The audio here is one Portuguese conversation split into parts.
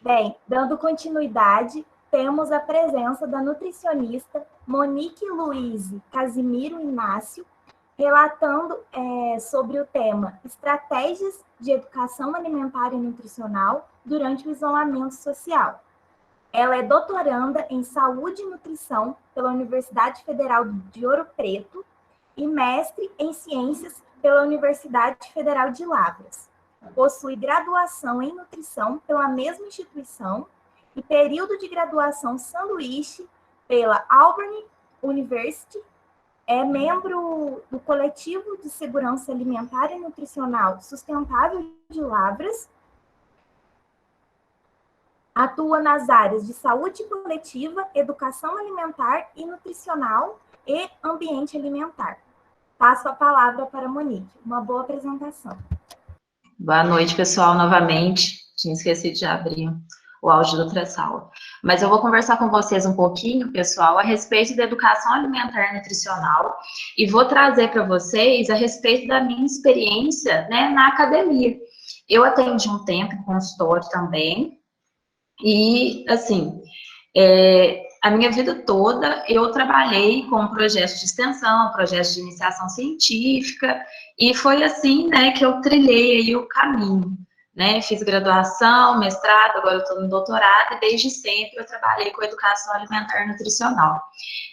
Bem, dando continuidade, temos a presença da nutricionista Monique Luize Casimiro Inácio, relatando sobre o tema Estratégias de Educação Alimentar e Nutricional durante o isolamento social. Ela é doutoranda em Saúde e Nutrição pela Universidade Federal de Ouro Preto e mestre em Ciências pela Universidade Federal de Lavras. Possui graduação em Nutrição pela mesma instituição e período de graduação sanduíche pela Auburn University. É membro do Coletivo de Segurança Alimentar e Nutricional Sustentável de Lavras. Atua nas áreas de saúde coletiva, educação alimentar e nutricional e ambiente alimentar. Passo a palavra para a Monique. Uma boa apresentação. Boa noite, pessoal, novamente. Tinha esquecido de abrir o áudio da outra sala. Mas eu vou conversar com vocês um pouquinho, pessoal, a respeito da educação alimentar e nutricional e vou trazer para vocês a respeito da minha experiência, né, na academia. Eu atendi um tempo em consultório também e, assim, a minha vida toda eu trabalhei com projetos de extensão, projetos de iniciação científica, e foi assim, né, que eu trilhei aí o caminho, né, fiz graduação, mestrado, agora eu estou no doutorado, e desde sempre eu trabalhei com educação alimentar e nutricional.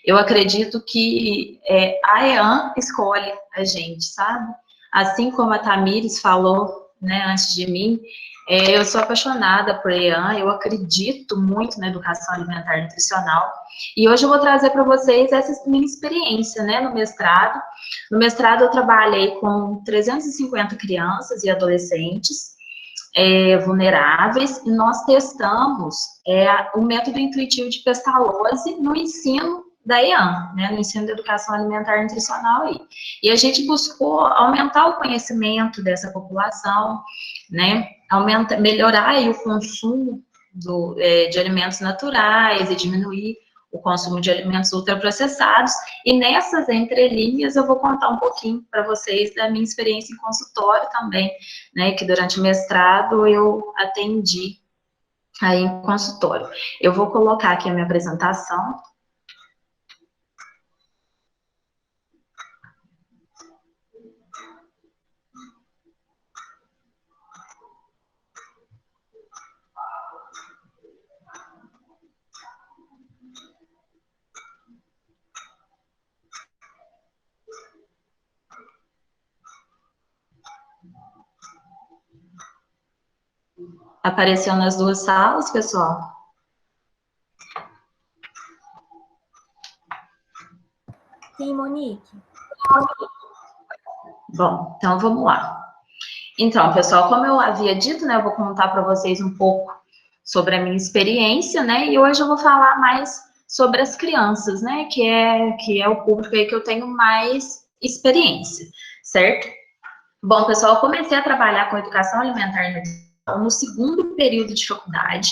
Eu acredito que a EAN escolhe a gente, sabe? Assim como a Tamires falou, né, antes de mim, eu sou apaixonada por EAN, eu acredito muito na educação alimentar e nutricional, e hoje eu vou trazer para vocês essa minha experiência, né, no mestrado. No mestrado eu trabalhei com 350 crianças e adolescentes vulneráveis, e nós testamos o método intuitivo de Pestalozzi no ensino da EAN, né, no ensino de educação alimentar e nutricional aí. E a gente buscou aumentar o conhecimento dessa população, né, melhorar aí o consumo de alimentos naturais e diminuir o consumo de alimentos ultraprocessados, e nessas entrelinhas eu vou contar um pouquinho para vocês da minha experiência em consultório também, né, que durante o mestrado eu atendi aí em consultório. Eu vou colocar aqui a minha apresentação. Apareceu nas duas salas, pessoal? Sim, Monique. Bom, então vamos lá. Então, pessoal, como eu havia dito, né, eu vou contar para vocês um pouco sobre a minha experiência, né, e hoje eu vou falar mais sobre as crianças, né, que é o público aí que eu tenho mais experiência, certo? Bom, pessoal, eu comecei a trabalhar com educação alimentar e nutrição no segundo período de faculdade,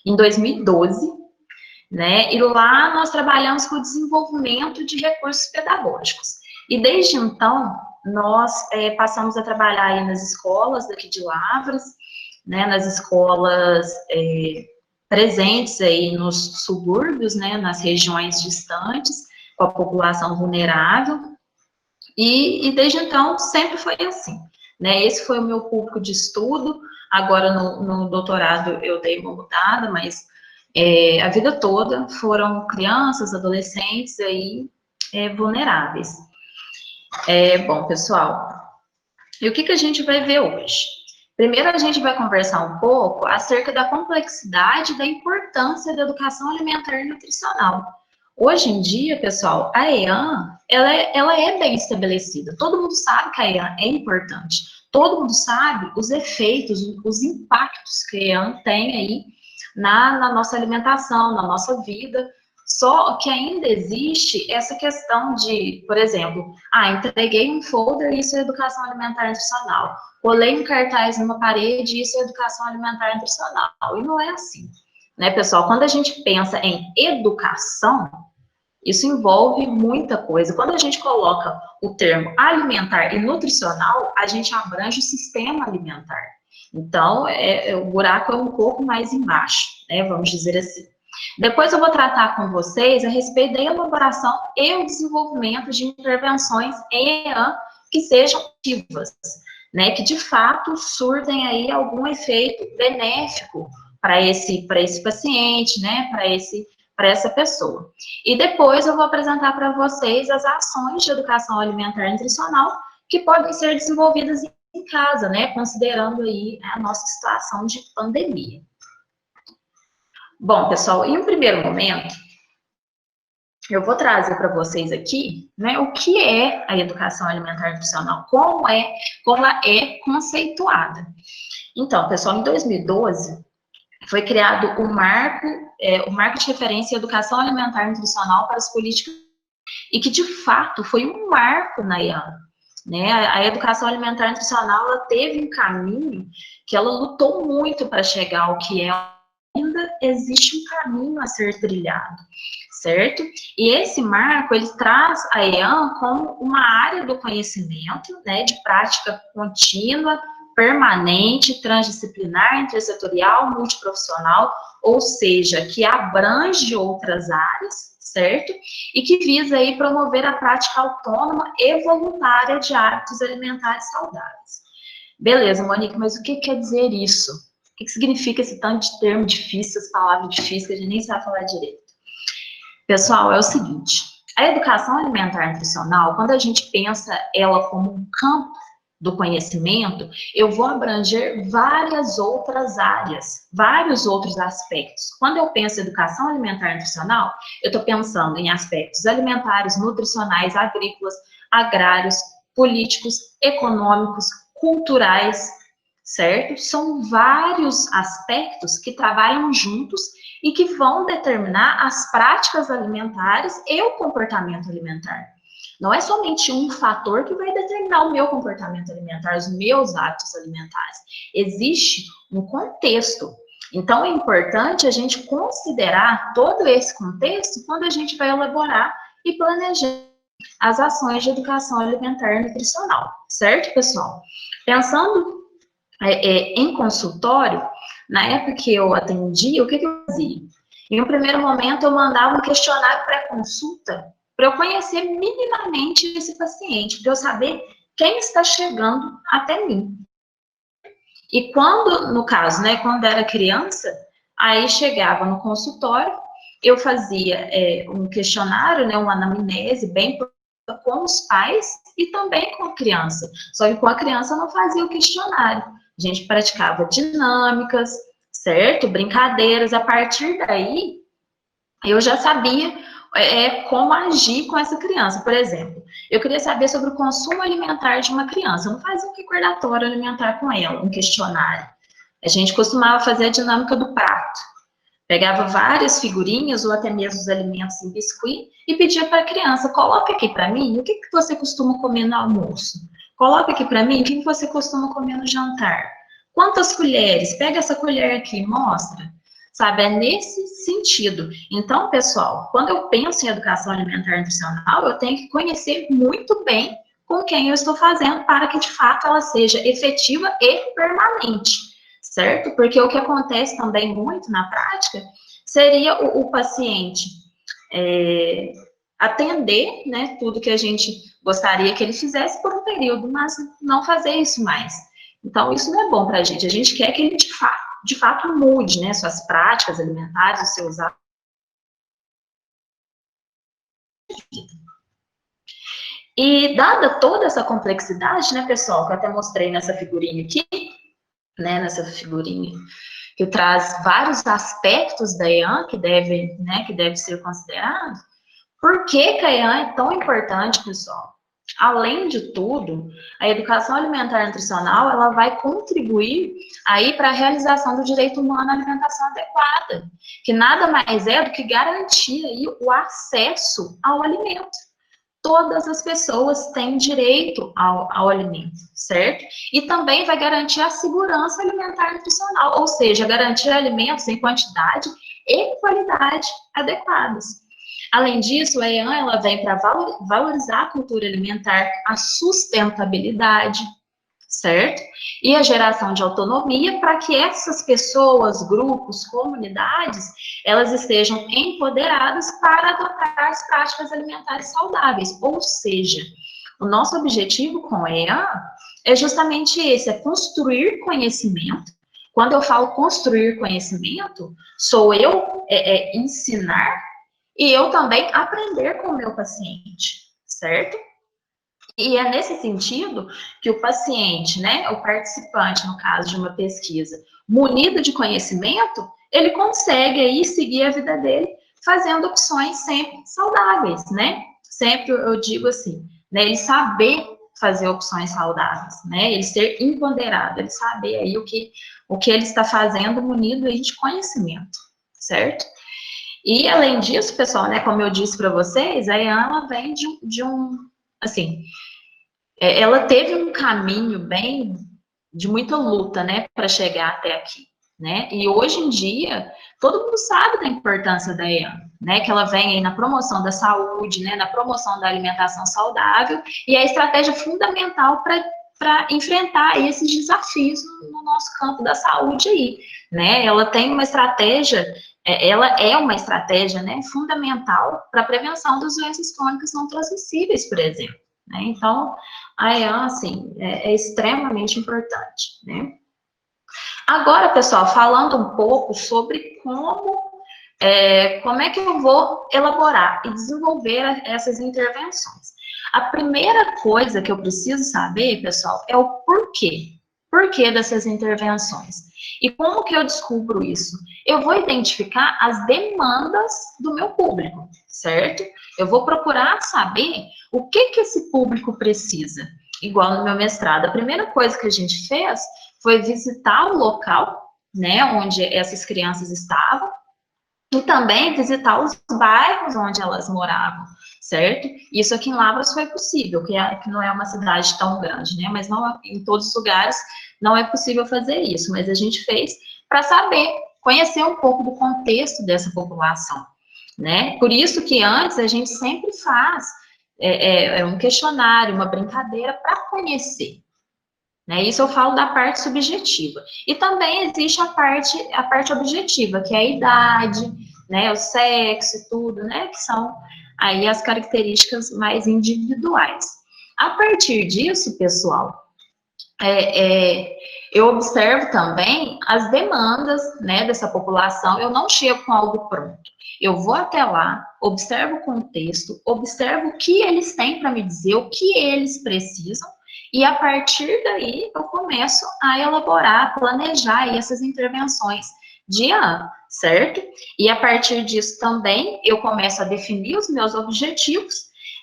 em 2012, né? E lá nós trabalhamos com o desenvolvimento de recursos pedagógicos. E desde então, nós passamos a trabalhar aí nas escolas daqui de Lavras, né? Nas escolas presentes aí nos subúrbios, né? Nas regiões distantes, com a população vulnerável. E desde então, sempre foi assim, né? Esse foi o meu público de estudo. Agora, no doutorado, eu dei uma mudada, mas a vida toda foram crianças, adolescentes aí vulneráveis. Bom, pessoal, e o que a gente vai ver hoje? Primeiro, a gente vai conversar um pouco acerca da complexidade e da importância da educação alimentar e nutricional. Hoje em dia, pessoal, a EAN, ela é bem estabelecida. Todo mundo sabe que a EAN é importante. Todo mundo sabe os efeitos, os impactos que a EAN tem aí na nossa alimentação, na nossa vida. Só que ainda existe essa questão de, por exemplo, entreguei um folder, isso é educação alimentar e nutricional. Colei um cartaz numa parede, isso é educação alimentar e nutricional. E não é assim, né, pessoal? Quando a gente pensa em educação, isso envolve muita coisa. Quando a gente coloca o termo alimentar e nutricional, a gente abrange o sistema alimentar. Então, o buraco é um pouco mais embaixo, né, vamos dizer assim. Depois eu vou tratar com vocês a respeito da elaboração e o desenvolvimento de intervenções em EAN que sejam ativas, né, que de fato surtem aí algum efeito benéfico para esse paciente, né, para essa pessoa. E depois eu vou apresentar para vocês as ações de educação alimentar e nutricional que podem ser desenvolvidas em casa, né, considerando aí a nossa situação de pandemia. Bom, pessoal, em um primeiro momento, eu vou trazer para vocês aqui, né, o que é a educação alimentar e nutricional, como ela é conceituada. Então, pessoal, em 2012, foi criado o marco de referência em educação alimentar e nutricional para as políticas, e que, de fato, foi um marco na EAN. Né? A educação alimentar e nutricional, ela teve um caminho que ela lutou muito para chegar ao que é. Ainda existe um caminho a ser trilhado, certo? E esse marco, ele traz a EAN como uma área do conhecimento, né, de prática contínua, permanente, transdisciplinar, intersetorial, multiprofissional, ou seja, que abrange outras áreas, certo? E que visa aí promover a prática autônoma e voluntária de hábitos alimentares saudáveis. Beleza, Monique, mas o que quer dizer isso? O que significa esse tanto de termo difícil, essas palavras difíceis que a gente nem sabe falar direito? Pessoal, é o seguinte, a educação alimentar e nutricional, quando a gente pensa ela como um campo do conhecimento, eu vou abranger várias outras áreas, vários outros aspectos. Quando eu penso em educação alimentar e nutricional, eu estou pensando em aspectos alimentares, nutricionais, agrícolas, agrários, políticos, econômicos, culturais, certo? São vários aspectos que trabalham juntos e que vão determinar as práticas alimentares e o comportamento alimentar. Não é somente um fator que vai determinar o meu comportamento alimentar, os meus hábitos alimentares. Existe um contexto. Então, é importante a gente considerar todo esse contexto quando a gente vai elaborar e planejar as ações de educação alimentar e nutricional. Certo, pessoal? Pensando em consultório, na época que eu atendia, o que eu fazia? Em um primeiro momento, eu mandava um questionário pré-consulta para eu conhecer minimamente esse paciente, para eu saber quem está chegando até mim. E quando, no caso, né, quando era criança, aí chegava no consultório, eu fazia um questionário, né, uma anamnese bem com os pais e também com a criança. Só que com a criança eu não fazia o questionário. A gente praticava dinâmicas, certo? Brincadeiras. A partir daí, eu já sabia como agir com essa criança. Por exemplo, eu queria saber sobre o consumo alimentar de uma criança. Eu não fazia um recordatório alimentar com ela, um questionário. A gente costumava fazer a dinâmica do prato. Pegava várias figurinhas ou até mesmo os alimentos em biscuit e pedia para a criança, coloca aqui para mim o que você costuma comer no almoço. Coloca aqui para mim o que você costuma comer no jantar. Quantas colheres? Pega essa colher aqui e mostra. Sabe, é nesse sentido. Então, pessoal, quando eu penso em educação alimentar e nutricional, eu tenho que conhecer muito bem com quem eu estou fazendo para que, de fato, ela seja efetiva e permanente, certo? Porque o que acontece também muito na prática seria o paciente atender, né, tudo que a gente gostaria que ele fizesse por um período, mas não fazer isso mais. Então, isso não é bom para a gente quer que ele, de fato mude, né, suas práticas alimentares, os seus hábitos. E dada toda essa complexidade, né, pessoal, que eu até mostrei nessa figurinha aqui, né, nessa figurinha que traz vários aspectos da EAN que deve ser considerado. Por que a EAN é tão importante, pessoal? Além de tudo, a educação alimentar e nutricional, ela vai contribuir aí para a realização do direito humano à alimentação adequada, que nada mais é do que garantir aí o acesso ao alimento. Todas as pessoas têm direito ao alimento, certo? E também vai garantir a segurança alimentar e nutricional, ou seja, garantir alimentos em quantidade e qualidade adequadas. Além disso, a EAN ela vem para valorizar a cultura alimentar, a sustentabilidade, certo? E a geração de autonomia para que essas pessoas, grupos, comunidades, elas estejam empoderadas para adotar as práticas alimentares saudáveis. Ou seja, o nosso objetivo com a EA é justamente esse, é construir conhecimento. Quando eu falo construir conhecimento, sou eu ensinar e eu também aprender com o meu paciente, certo? E é nesse sentido que o paciente, né, o participante, no caso de uma pesquisa, munido de conhecimento, ele consegue aí seguir a vida dele fazendo opções sempre saudáveis, né? Sempre eu digo assim, né, ele saber fazer opções saudáveis, né? Ele ser empoderado, ele saber aí o que ele está fazendo munido aí de conhecimento, certo? E além disso, pessoal, né, como eu disse para vocês, a Ana vem de um assim, ela teve um caminho bem de muita luta, né, para chegar até aqui, né? E hoje em dia, todo mundo sabe da importância da EAN, né? Que ela vem aí na promoção da saúde, né, na promoção da alimentação saudável, e é a estratégia fundamental para enfrentar esses desafios no nosso campo da saúde aí, né? Ela tem uma estratégia, ela é uma estratégia, né, fundamental para a prevenção das doenças crônicas não transmissíveis, por exemplo, né? Então, a EAN, assim, é extremamente importante, né? Agora, pessoal, falando um pouco sobre como é que eu vou elaborar e desenvolver essas intervenções. A primeira coisa que eu preciso saber, pessoal, é o porquê. Porquê dessas intervenções. E como que eu descubro isso? Eu vou identificar as demandas do meu público, certo? Eu vou procurar saber o que esse público precisa. Igual no meu mestrado, a primeira coisa que a gente fez foi visitar o local, né, onde essas crianças estavam, e também visitar os bairros onde elas moravam, certo? Isso aqui em Lavras foi possível, que não é uma cidade tão grande, né? Mas não, em todos os lugares não é possível fazer isso, mas a gente fez para saber, conhecer um pouco do contexto dessa população, né? Por isso que antes a gente sempre faz um questionário, uma brincadeira para conhecer, né? Isso eu falo da parte subjetiva. E também existe a parte objetiva, que é a idade, né, o sexo e tudo, né, que são aí as características mais individuais. A partir disso, pessoal, eu observo também as demandas, né, dessa população. Eu não chego com algo pronto. Eu vou até lá, observo o contexto, observo o que eles têm para me dizer, o que eles precisam, e a partir daí eu começo a elaborar, planejar aí essas intervenções de ano, certo? E a partir disso também eu começo a definir os meus objetivos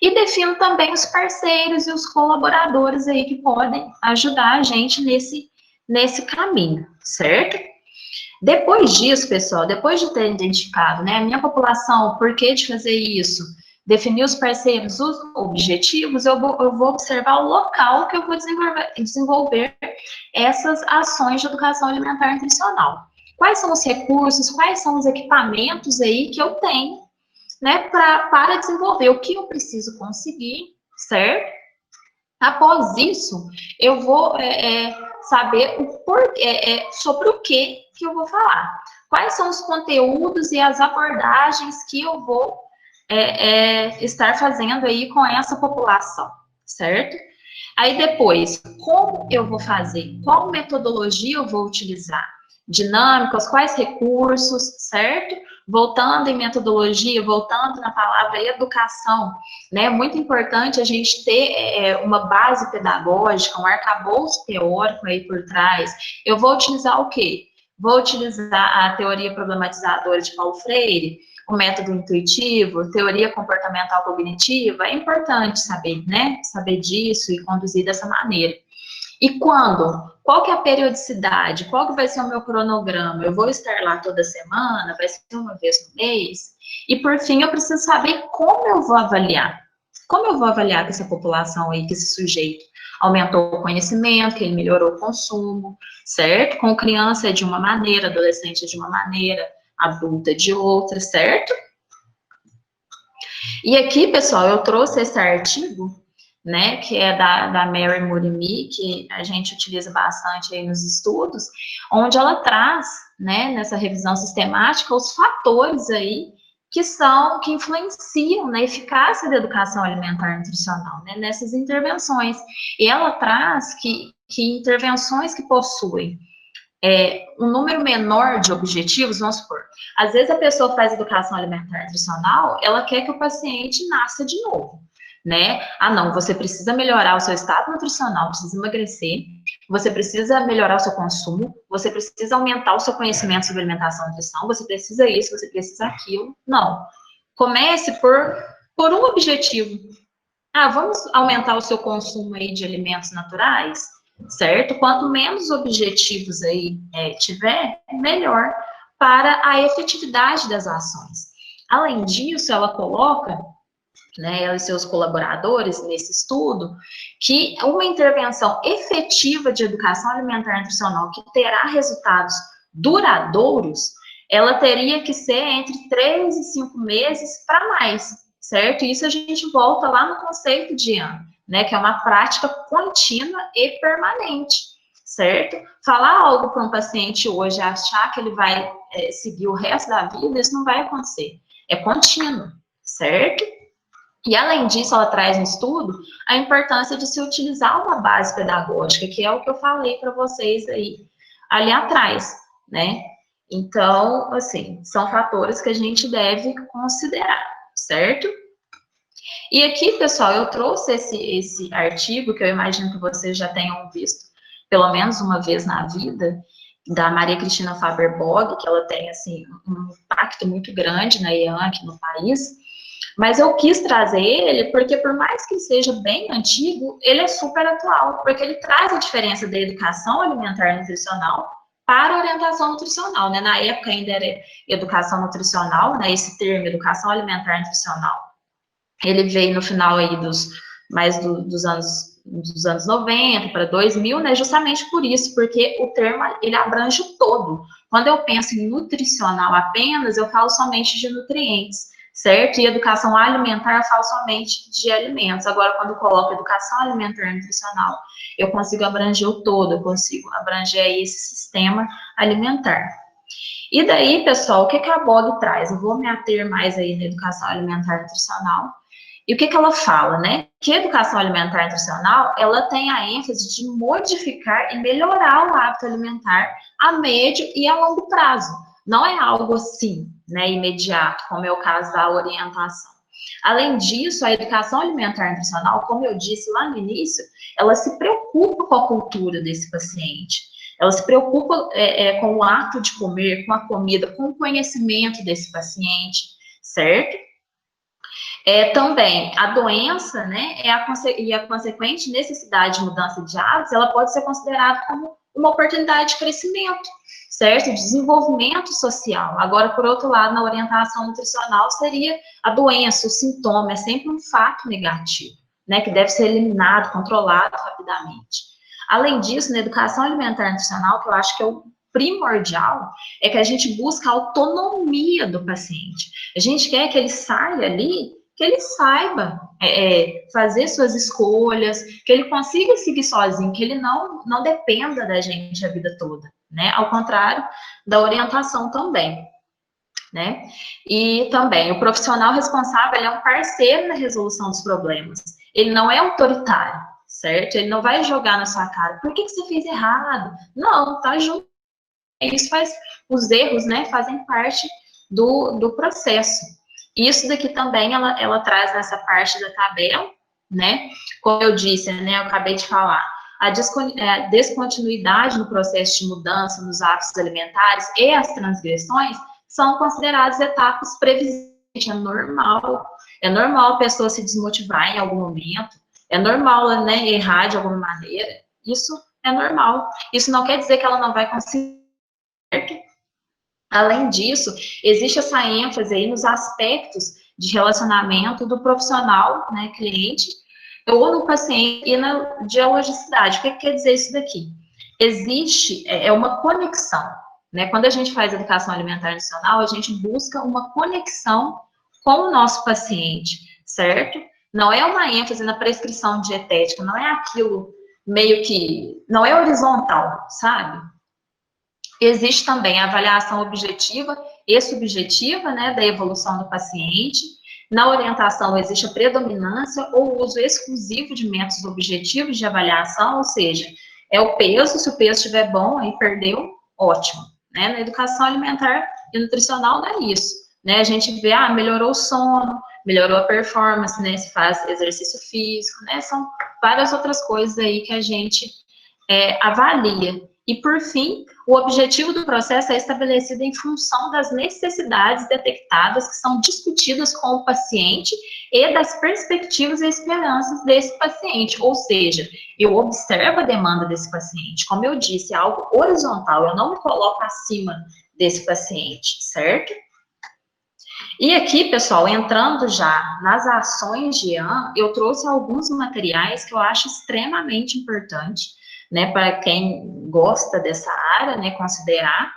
e defino também os parceiros e os colaboradores aí que podem ajudar a gente nesse caminho, certo? Depois disso, pessoal, depois de ter identificado, né, a minha população, o porquê de fazer isso, definir os parceiros, os objetivos, eu vou observar o local que eu vou desenvolver essas ações de educação alimentar e nutricional. Quais são os recursos, quais são os equipamentos aí que eu tenho, né, para desenvolver, o que eu preciso conseguir, certo? Após isso, eu vou saber sobre o que eu vou falar. Quais são os conteúdos e as abordagens que eu vou estar fazendo aí com essa população, certo? Aí depois, como eu vou fazer? Qual metodologia eu vou utilizar? Dinâmicas, quais recursos, certo? Voltando em metodologia, voltando na palavra educação, né? É muito importante a gente ter uma base pedagógica, um arcabouço teórico aí por trás. Eu vou utilizar o quê? Vou utilizar a teoria problematizadora de Paulo Freire, o método intuitivo, teoria comportamental cognitiva. É importante saber, né? Saber disso e conduzir dessa maneira. E quando? Qual que é a periodicidade? Qual que vai ser o meu cronograma? Eu vou estar lá toda semana? Vai ser uma vez no mês? E, por fim, eu preciso saber como eu vou avaliar. Como eu vou avaliar que essa população aí, que esse sujeito aumentou o conhecimento, que ele melhorou o consumo, certo? Com criança é de uma maneira, adolescente é de uma maneira, adulta de outra, certo? E aqui, pessoal, eu trouxe esse artigo, né, que é da Mary Morimi, que a gente utiliza bastante aí nos estudos, onde ela traz, né, nessa revisão sistemática, os fatores aí que influenciam na eficácia da educação alimentar e nutricional, né, nessas intervenções. E ela traz que intervenções que possuem um número menor de objetivos, vamos supor, às vezes a pessoa faz educação alimentar e nutricional, ela quer que o paciente nasça de novo, né? Ah, não, você precisa melhorar o seu estado nutricional, precisa emagrecer, você precisa melhorar o seu consumo, você precisa aumentar o seu conhecimento sobre alimentação e nutrição, você precisa isso, você precisa aquilo. Não. Comece por um objetivo. Ah, vamos aumentar o seu consumo aí de alimentos naturais, certo? Quanto menos objetivos aí tiver, melhor para a efetividade das ações. Além disso, ela coloca, né, ela e seus colaboradores nesse estudo, que uma intervenção efetiva de educação alimentar e nutricional que terá resultados duradouros, ela teria que ser entre 3 e 5 meses para mais, certo? Isso a gente volta lá no conceito de ano, né, que é uma prática contínua e permanente, certo? Falar algo para um paciente hoje, achar que ele vai seguir o resto da vida, isso não vai acontecer. É contínuo, certo? E, além disso, ela traz no estudo a importância de se utilizar uma base pedagógica, que é o que eu falei para vocês aí, ali atrás, né? Então, assim, são fatores que a gente deve considerar, certo? E aqui, pessoal, eu trouxe esse artigo, que eu imagino que vocês já tenham visto pelo menos uma vez na vida, da Maria Cristina Faber-Bogg, que ela tem, assim, um impacto muito grande na EAN aqui no país. Mas eu quis trazer ele porque, por mais que seja bem antigo, ele é super atual, porque ele traz a diferença da educação alimentar e nutricional para a orientação nutricional, né? Na época ainda era educação nutricional, né? Esse termo, educação alimentar e nutricional, ele veio no final aí dos anos 90 para 2000, né? Justamente por isso, porque o termo, ele abrange o todo. Quando eu penso em nutricional apenas, eu falo somente de nutrientes, certo? E educação alimentar, eu falo somente de alimentos. Agora, quando eu coloco educação alimentar e nutricional, eu consigo abranger o todo, eu consigo abranger aí esse sistema alimentar. E daí, pessoal, o que a Bogg traz? Eu vou me ater mais aí na educação alimentar e nutricional. E o que ela fala, né? Que a educação alimentar e nutricional, ela tem a ênfase de modificar e melhorar o hábito alimentar a médio e a longo prazo. Não é algo assim, né, imediato, como é o caso da orientação. Além disso, a educação alimentar e nutricional, como eu disse lá no início, ela se preocupa com a cultura desse paciente. Ela se preocupa com o ato de comer, com a comida, com o conhecimento desse paciente, certo? Também, a doença, né, e a consequente necessidade de mudança de hábitos, ela pode ser considerada como uma oportunidade de crescimento, certo? Desenvolvimento social. Agora, por outro lado, na orientação nutricional, seria a doença, o sintoma, é sempre um fato negativo, né, que deve ser eliminado, controlado rapidamente. Além disso, na educação alimentar e nutricional, que eu acho que é o primordial, é que a gente busca a autonomia do paciente. A gente quer que ele saia ali, que ele saiba fazer suas escolhas, que ele consiga seguir sozinho, que ele não dependa da gente a vida toda, né? Ao contrário da orientação também, né? E também, o profissional responsável, ele é um parceiro na resolução dos problemas. Ele não é autoritário, certo? Ele não vai jogar na sua cara, por que você fez errado? Não, tá junto. Isso os erros, né, fazem parte do processo. Isso daqui também ela traz nessa parte da tabela, né? Como eu disse, né? Eu acabei de falar. A descontinuidade no processo de mudança nos hábitos alimentares e as transgressões são consideradas etapas previsíveis. É normal a pessoa se desmotivar em algum momento, é normal, né, errar de alguma maneira. Isso é normal. Isso não quer dizer que ela não vai conseguir. Além disso, existe essa ênfase aí nos aspectos de relacionamento do profissional, né, cliente, ou no paciente e na dialogicidade. O que quer dizer isso daqui? Existe uma conexão, né? Quando a gente faz educação alimentar nutricional, a gente busca uma conexão com o nosso paciente, certo? Não é uma ênfase na prescrição dietética, não é aquilo meio que, não é horizontal, sabe? Existe também a avaliação objetiva e subjetiva, né, da evolução do paciente. Na orientação existe a predominância ou uso exclusivo de métodos objetivos de avaliação, ou seja, é o peso, se o peso estiver bom, aí perdeu, ótimo. Né? Na educação alimentar e nutricional não é isso. Né? A gente vê, melhorou o sono, melhorou a performance, né, se faz exercício físico, né, são várias outras coisas aí que a gente avalia. E, por fim, o objetivo do processo é estabelecido em função das necessidades detectadas que são discutidas com o paciente e das perspectivas e esperanças desse paciente. Ou seja, eu observo a demanda desse paciente. Como eu disse, é algo horizontal, eu não me coloco acima desse paciente, certo? E aqui, pessoal, entrando já nas ações de IAN, eu trouxe alguns materiais que eu acho extremamente importante, né, para quem gosta dessa área, né, considerar.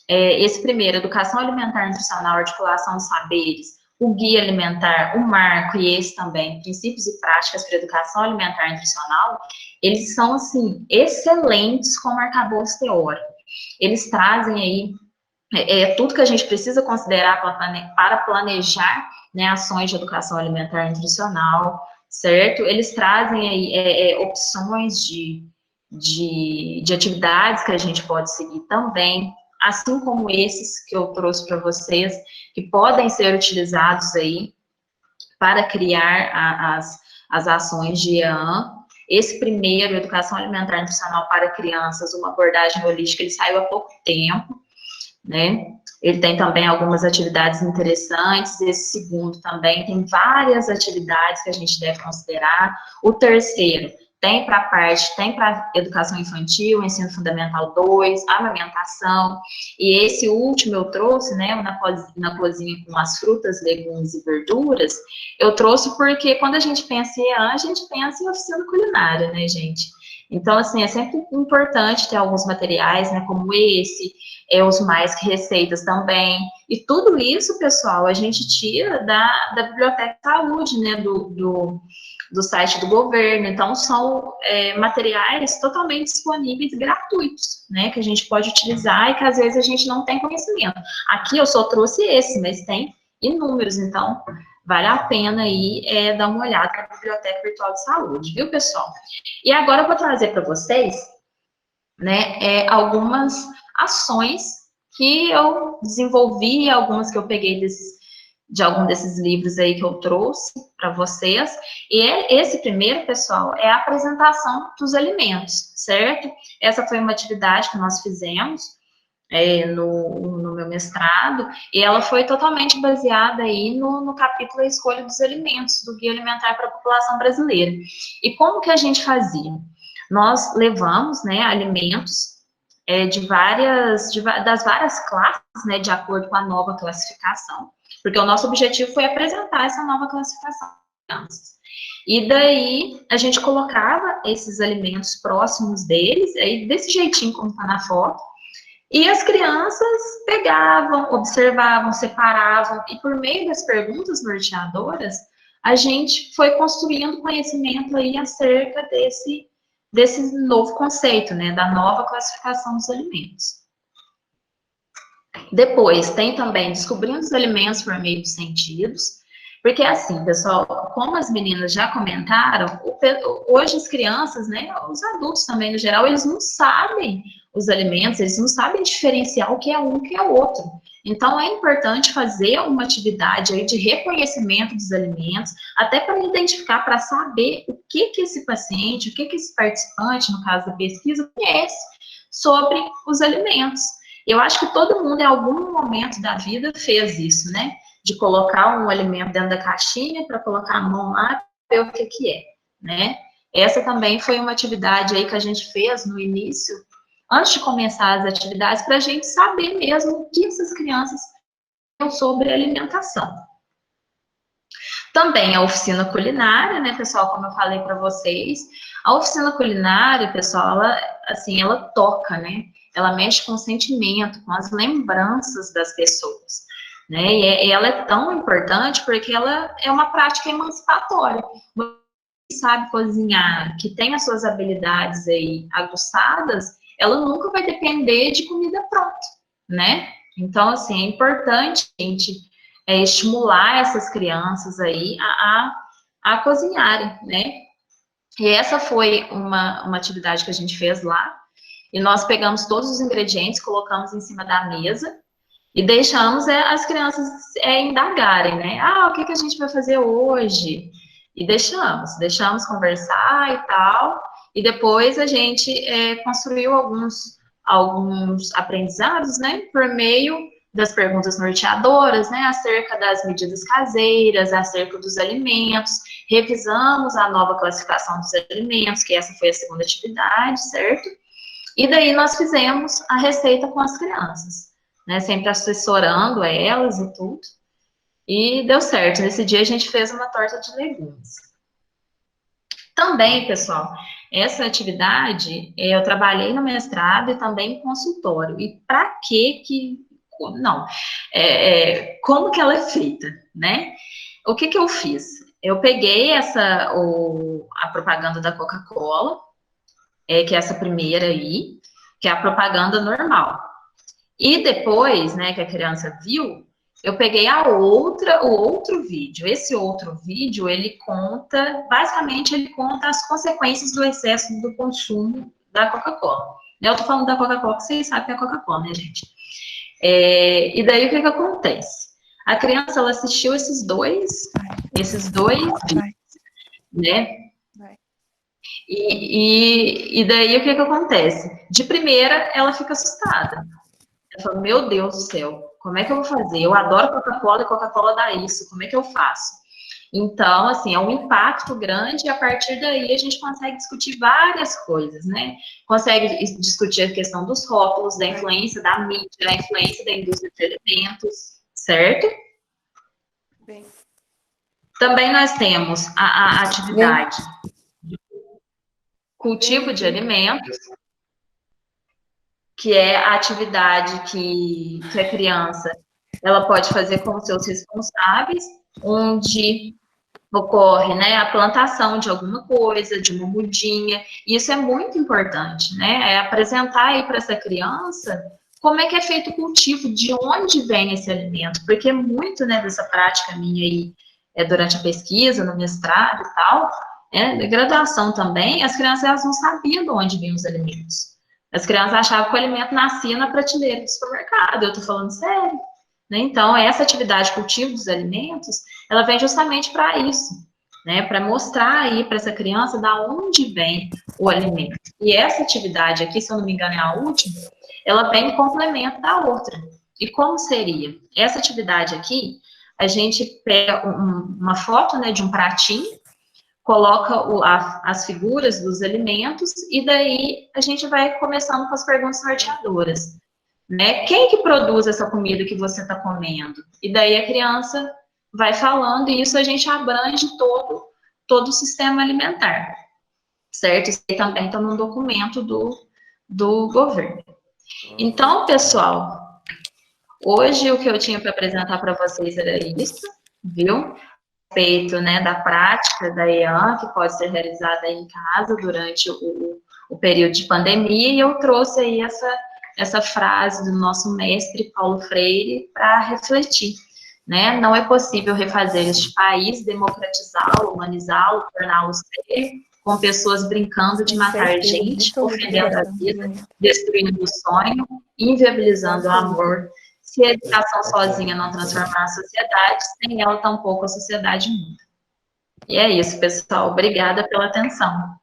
Esse primeiro, Educação Alimentar e Nutricional, Articulação dos Saberes, o Guia Alimentar, o Marco e esse também, Princípios e Práticas para Educação Alimentar e Nutricional, eles são, assim, excelentes como arcabouço teórico. Eles trazem aí tudo que a gente precisa considerar para planejar, né, ações de educação alimentar e nutricional, certo? Eles trazem aí opções de atividades que a gente pode seguir também, assim como esses que eu trouxe para vocês, que podem ser utilizados aí para criar as ações de IAN. Esse primeiro, Educação Alimentar e Nutricional para Crianças, uma abordagem holística, ele saiu há pouco tempo, né? Ele tem também algumas atividades interessantes. Esse segundo também tem várias atividades que a gente deve considerar. O terceiro tem para educação infantil, ensino fundamental 2, amamentação. E esse último eu trouxe, né, na cozinha com as frutas, legumes e verduras. Eu trouxe porque quando a gente pensa em EAN, a gente pensa em oficina culinária, né, gente? Então, assim, é sempre importante ter alguns materiais, né, como esse, os mais que receitas também. E tudo isso, pessoal, a gente tira da Biblioteca de Saúde, né, do site do governo. Então, são materiais totalmente disponíveis, gratuitos, né, que a gente pode utilizar e que às vezes a gente não tem conhecimento. Aqui eu só trouxe esse, mas tem inúmeros, então vale a pena aí dar uma olhada na Biblioteca Virtual de Saúde, viu, pessoal? E agora eu vou trazer para vocês, né, algumas ações que eu desenvolvi, algumas que eu peguei de algum desses livros aí que eu trouxe para vocês. E esse primeiro, pessoal, é a apresentação dos alimentos, certo? Essa foi uma atividade que nós fizemos no meu mestrado, e ela foi totalmente baseada aí no capítulo A Escolha dos Alimentos, do Guia Alimentar para a População Brasileira. E como que a gente fazia? Nós levamos, né, alimentos das várias classes, né, de acordo com a nova classificação, porque o nosso objetivo foi apresentar essa nova classificação para crianças. E daí, a gente colocava esses alimentos próximos deles, aí desse jeitinho como está na foto, e as crianças pegavam, observavam, separavam, e por meio das perguntas norteadoras, a gente foi construindo conhecimento aí acerca desse novo conceito, né, da nova classificação dos alimentos. Depois, tem também Descobrindo os Alimentos por Meio dos Sentidos, porque assim, pessoal, como as meninas já comentaram, hoje as crianças, né, os adultos também no geral, eles não sabem os alimentos, eles não sabem diferenciar o que é um e o que é outro. Então, é importante fazer uma atividade aí de reconhecimento dos alimentos, até para identificar, para saber o que esse paciente, o que esse participante, no caso da pesquisa, conhece sobre os alimentos. Eu acho que todo mundo, em algum momento da vida, fez isso, né? De colocar um alimento dentro da caixinha, para colocar a mão lá e ver o que é, né? Essa também foi uma atividade aí que a gente fez no início, antes de começar as atividades, para a gente saber mesmo o que essas crianças têm sobre alimentação. Também a oficina culinária, né, pessoal, como eu falei para vocês, a oficina culinária, pessoal, ela toca, né? Ela mexe com o sentimento, com as lembranças das pessoas. né? E ela é tão importante porque ela é uma prática emancipatória. Você sabe cozinhar, que tem as suas habilidades aí aguçadas, ela nunca vai depender de comida pronta, né? Então, assim, é importante a gente estimular essas crianças aí a cozinharem, né? E essa foi uma atividade que a gente fez lá. E nós pegamos todos os ingredientes, colocamos em cima da mesa e deixamos as crianças indagarem, né? Ah, o que a gente vai fazer hoje? E deixamos conversar e tal. E depois a gente construiu alguns aprendizados, né? Por meio das perguntas norteadoras, né? Acerca das medidas caseiras, acerca dos alimentos. Revisamos a nova classificação dos alimentos, que essa foi a segunda atividade, certo? E daí nós fizemos a receita com as crianças, né? Sempre assessorando elas e tudo. E deu certo. Nesse dia a gente fez uma torta de legumes. Também, pessoal, essa atividade eu trabalhei no mestrado e também em consultório. E para que... Não. Como que ela é feita, né? O que eu fiz? Eu peguei a propaganda da Coca-Cola, que é essa primeira aí, que é a propaganda normal. E depois, né, que a criança viu, eu peguei o outro vídeo. Esse outro vídeo, basicamente, ele conta as consequências do excesso do consumo da Coca-Cola. Eu tô falando da Coca-Cola, porque vocês sabem que é a Coca-Cola, né, gente? E daí, o que acontece? A criança, ela assistiu esses dois vídeos, né? E daí, o que acontece? De primeira, ela fica assustada. Ela fala, meu Deus do céu, como é que eu vou fazer? Eu adoro Coca-Cola e Coca-Cola dá isso, como é que eu faço? Então, assim, é um impacto grande e a partir daí a gente consegue discutir várias coisas, né? Consegue discutir a questão dos rótulos, da influência da mídia, da influência da indústria de alimentos, certo? Bem. Também nós temos a atividade de cultivo de alimentos, que é a atividade que a criança ela pode fazer com os seus responsáveis, onde ocorre, né, a plantação de alguma coisa, de uma mudinha. Isso é muito importante, né? É apresentar aí para essa criança como é que é feito o cultivo, de onde vem esse alimento, porque muito, né, dessa prática minha aí durante a pesquisa, no mestrado e tal, da graduação também, as crianças elas não sabiam de onde vinham os alimentos. As crianças achavam que o alimento nascia na prateleira do supermercado, eu tô falando sério. Né? Então, essa atividade cultivo dos alimentos, ela vem justamente para isso, né? Para mostrar aí para essa criança da onde vem o alimento. E essa atividade aqui, se eu não me engano, é a última, ela vem em complemento da outra. E como seria? Essa atividade aqui, a gente pega uma foto, né, de um pratinho, coloca as figuras dos alimentos e daí a gente vai começando com as perguntas norteadoras. Né? Quem que produz essa comida que você está comendo? E daí a criança vai falando e isso a gente abrange todo o sistema alimentar, certo? Isso aí também está no documento do governo. Então, pessoal, hoje o que eu tinha para apresentar para vocês era isso, viu? Respeito, né, da prática da EAN, que pode ser realizada em casa durante o período de pandemia, e eu trouxe aí essa frase do nosso mestre Paulo Freire para refletir, né? Não é possível refazer este país, democratizá-lo, humanizá-lo, torná-lo sério, com pessoas brincando de matar gente, ofendendo a vida, destruindo o sonho, inviabilizando o amor. Se a educação sozinha não transformar a sociedade, sem ela tampouco a sociedade muda. E é isso, pessoal. Obrigada pela atenção.